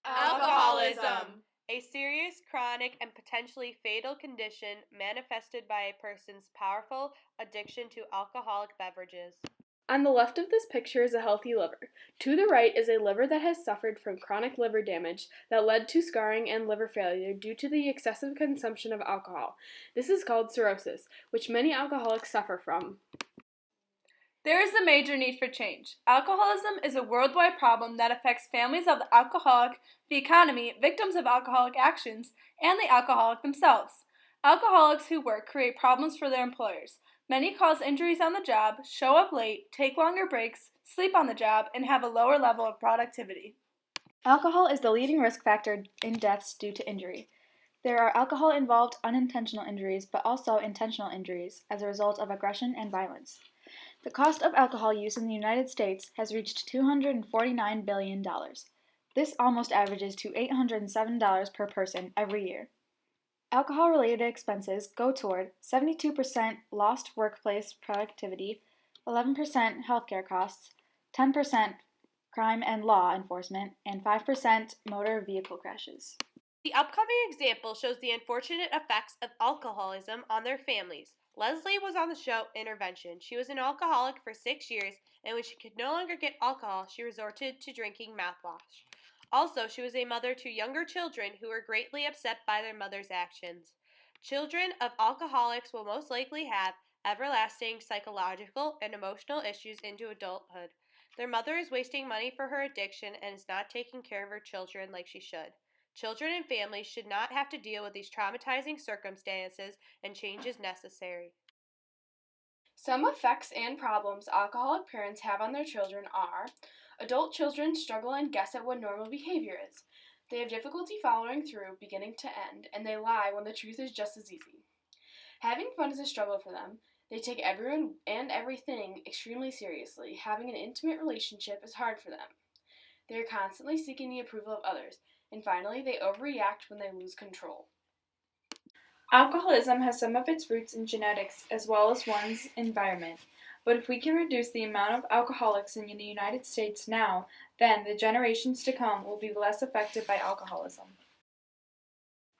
Alcoholism. A serious, chronic, and potentially fatal condition manifested by a person's powerful addiction to alcoholic beverages. On the left of this picture is a healthy liver. To the right is a liver that has suffered from chronic liver damage that led to scarring and liver failure due to the excessive consumption of alcohol. This is called cirrhosis, which many alcoholics suffer from. There is a major need for change. Alcoholism is a worldwide problem that affects families of the alcoholic, the economy, victims of alcoholic actions, and the alcoholic themselves. Alcoholics who work create problems for their employers. Many cause injuries on the job, show up late, take longer breaks, sleep on the job, and have a lower level of productivity. Alcohol is the leading risk factor in deaths due to injury. There are alcohol-involved unintentional injuries, but also intentional injuries as a result of aggression and violence. The cost of alcohol use in the United States has reached $249 billion. This almost averages to $807 per person every year. Alcohol-related expenses go toward 72% lost workplace productivity, 11% healthcare costs, 10% crime and law enforcement, and 5% motor vehicle crashes. The upcoming example shows the unfortunate effects of alcoholism on their families. Leslie was on the show Intervention. She was an alcoholic for 6 years, and when she could no longer get alcohol, she resorted to drinking mouthwash. Also, she was a mother to younger children who were greatly upset by their mother's actions. Children of alcoholics will most likely have everlasting psychological and emotional issues into adulthood. Their mother is wasting money for her addiction and is not taking care of her children like she should. Children and families should not have to deal with these traumatizing circumstances, and change is necessary. Some effects and problems alcoholic parents have on their children are: adult children struggle and guess at what normal behavior is. They have difficulty following through beginning to end, and they lie when the truth is just as easy. Having fun is a struggle for them. They take everyone and everything extremely seriously. Having an intimate relationship is hard for them. They are constantly seeking the approval of others. And finally, they overreact when they lose control. Alcoholism has some of its roots in genetics as well as one's environment. But if we can reduce the amount of alcoholics in the United States now, then the generations to come will be less affected by alcoholism.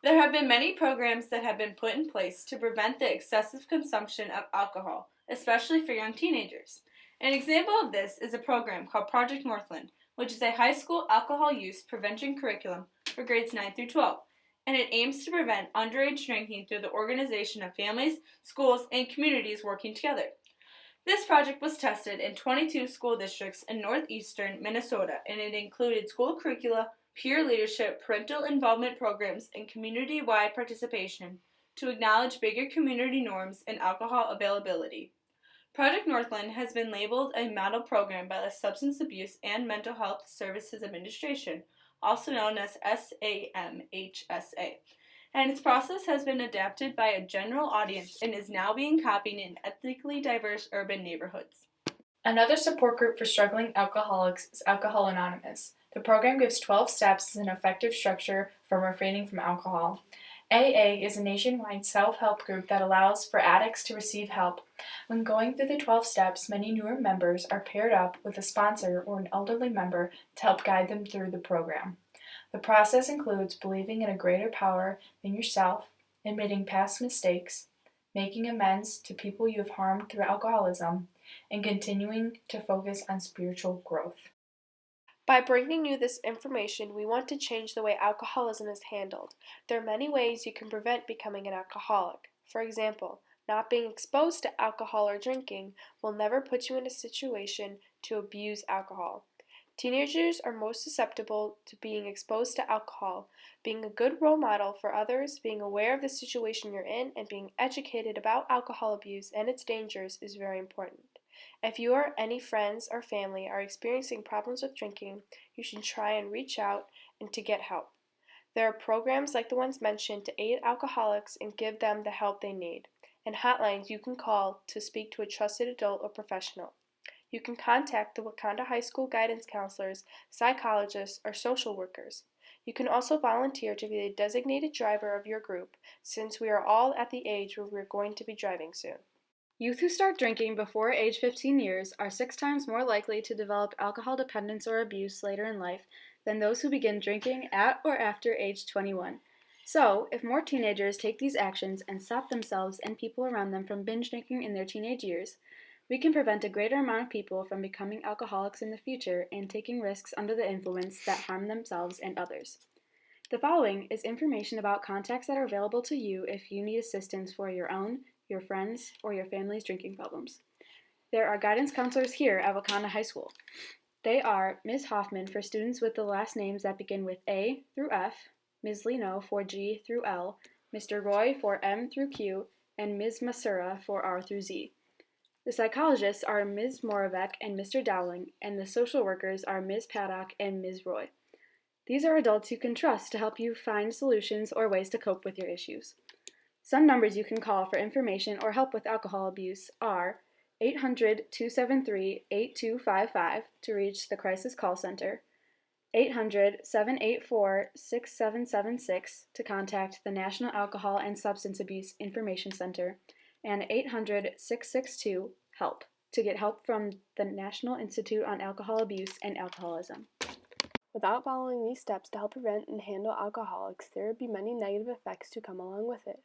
There have been many programs that have been put in place to prevent the excessive consumption of alcohol, especially for young teenagers. An example of this is a program called Project Northland, which is a high school alcohol use prevention curriculum for grades 9 through 12, and it aims to prevent underage drinking through the organization of families, schools, and communities working together. This project was tested in 22 school districts in northeastern Minnesota, and it included school curricula, peer leadership, parental involvement programs, and community-wide participation to acknowledge bigger community norms in alcohol availability. Project Northland has been labeled a model program by the Substance Abuse and Mental Health Services Administration, also known as SAMHSA, and its process has been adapted by a general audience and is now being copied in ethnically diverse urban neighborhoods. Another support group for struggling alcoholics is Alcohol Anonymous. The program gives 12 steps as an effective structure for refraining from alcohol. AA is a nationwide self-help group that allows for addicts to receive help. When going through the 12 steps, many newer members are paired up with a sponsor or an elderly member to help guide them through the program. The process includes believing in a greater power than yourself, admitting past mistakes, making amends to people you have harmed through alcoholism, and continuing to focus on spiritual growth. By bringing you this information, we want to change the way alcoholism is handled. There are many ways you can prevent becoming an alcoholic. For example, not being exposed to alcohol or drinking will never put you in a situation to abuse alcohol. Teenagers are most susceptible to being exposed to alcohol. Being a good role model for others, being aware of the situation you're in, and being educated about alcohol abuse and its dangers is very important. If you or any friends or family are experiencing problems with drinking, you should try and reach out and to get help. There are programs like the ones mentioned to aid alcoholics and give them the help they need, and hotlines you can call to speak to a trusted adult or professional. You can contact the Wakanda High School guidance counselors, psychologists, or social workers. You can also volunteer to be the designated driver of your group, since we are all at the age where we're going to be driving soon. Youth who start drinking before age 15 years are 6 times more likely to develop alcohol dependence or abuse later in life than those who begin drinking at or after age 21. So, if more teenagers take these actions and stop themselves and people around them from binge drinking in their teenage years, we can prevent a greater amount of people from becoming alcoholics in the future and taking risks under the influence that harm themselves and others. The following is information about contacts that are available to you if you need assistance for your own, your friends, or your family's drinking problems. There are guidance counselors here at Wakanda High School. They are Ms. Hoffman for students with the last names that begin with A through F, Ms. Lino for G through L, Mr. Roy for M through Q, and Ms. Masura for R through Z. The psychologists are Ms. Moravec and Mr. Dowling, and the social workers are Ms. Paddock and Ms. Roy. These are adults you can trust to help you find solutions or ways to cope with your issues. Some numbers you can call for information or help with alcohol abuse are 800-273-8255 to reach the Crisis Call Center, 800-784-6776 to contact the National Alcohol and Substance Abuse Information Center, and 800-662-HELP to get help from the National Institute on Alcohol Abuse and Alcoholism. Without following these steps to help prevent and handle alcoholics, there would be many negative effects to come along with it.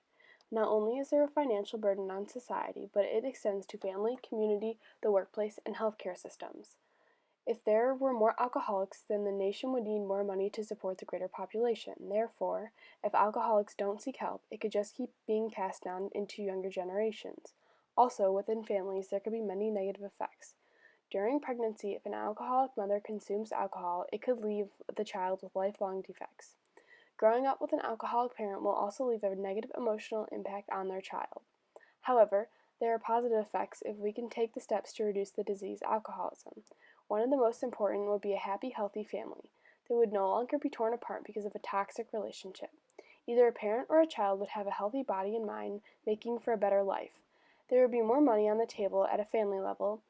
Not only is there a financial burden on society, but it extends to family, community, the workplace, and healthcare systems. If there were more alcoholics, then the nation would need more money to support the greater population. Therefore, if alcoholics don't seek help, it could just keep being passed down into younger generations. Also, within families, there could be many negative effects. During pregnancy, if an alcoholic mother consumes alcohol, it could leave the child with lifelong defects. Growing up with an alcoholic parent will also leave a negative emotional impact on their child. However, there are positive effects if we can take the steps to reduce the disease alcoholism. One of the most important would be a happy, healthy family. They would no longer be torn apart because of a toxic relationship. Either a parent or a child would have a healthy body and mind, making for a better life. There would be more money on the table at a family level,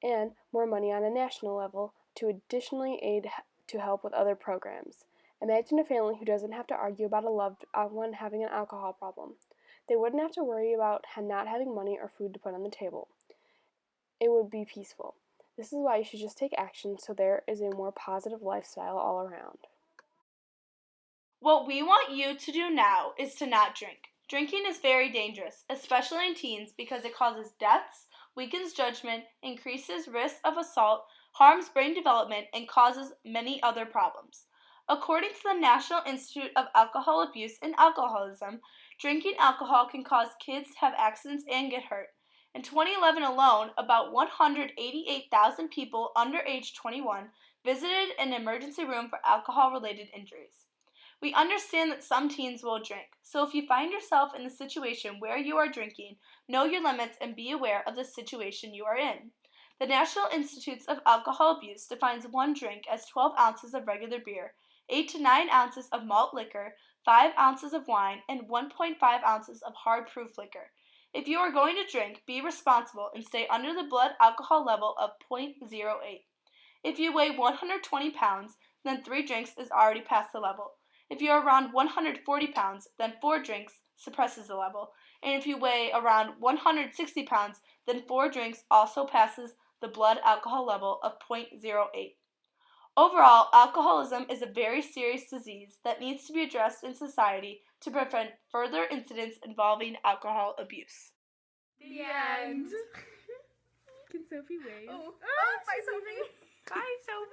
and more money on a national level to additionally aid to help with other programs. Imagine a family who doesn't have to argue about a loved one having an alcohol problem. They wouldn't have to worry about not having money or food to put on the table. It would be peaceful. This is why you should just take action so there is a more positive lifestyle all around. What we want you to do now is to not drink. Drinking is very dangerous, especially in teens, because it causes deaths, weakens judgment, increases risk of assault, harms brain development, and causes many other problems. According to the National Institute of Alcohol Abuse and Alcoholism, drinking alcohol can cause kids to have accidents and get hurt. In 2011 alone, about 188,000 people under age 21 visited an emergency room for alcohol-related injuries. We understand that some teens will drink, so if you find yourself in a situation where you are drinking, know your limits and be aware of the situation you are in. The National Institutes of Alcohol Abuse defines one drink as 12 ounces of regular beer, 8 to 9 ounces of malt liquor, 5 ounces of wine, and 1.5 ounces of hard proof liquor. If you are going to drink, be responsible and stay under the blood alcohol level of 0.08. If you weigh 120 pounds, then 3 drinks is already past the level. If you are around 140 pounds, then 4 drinks suppresses the level. And if you weigh around 160 pounds, then 4 drinks also passes the blood alcohol level of 0.08. Overall, alcoholism is a very serious disease that needs to be addressed in society to prevent further incidents involving alcohol abuse. The end. Can Sophie wave? Oh, bye, Sophie.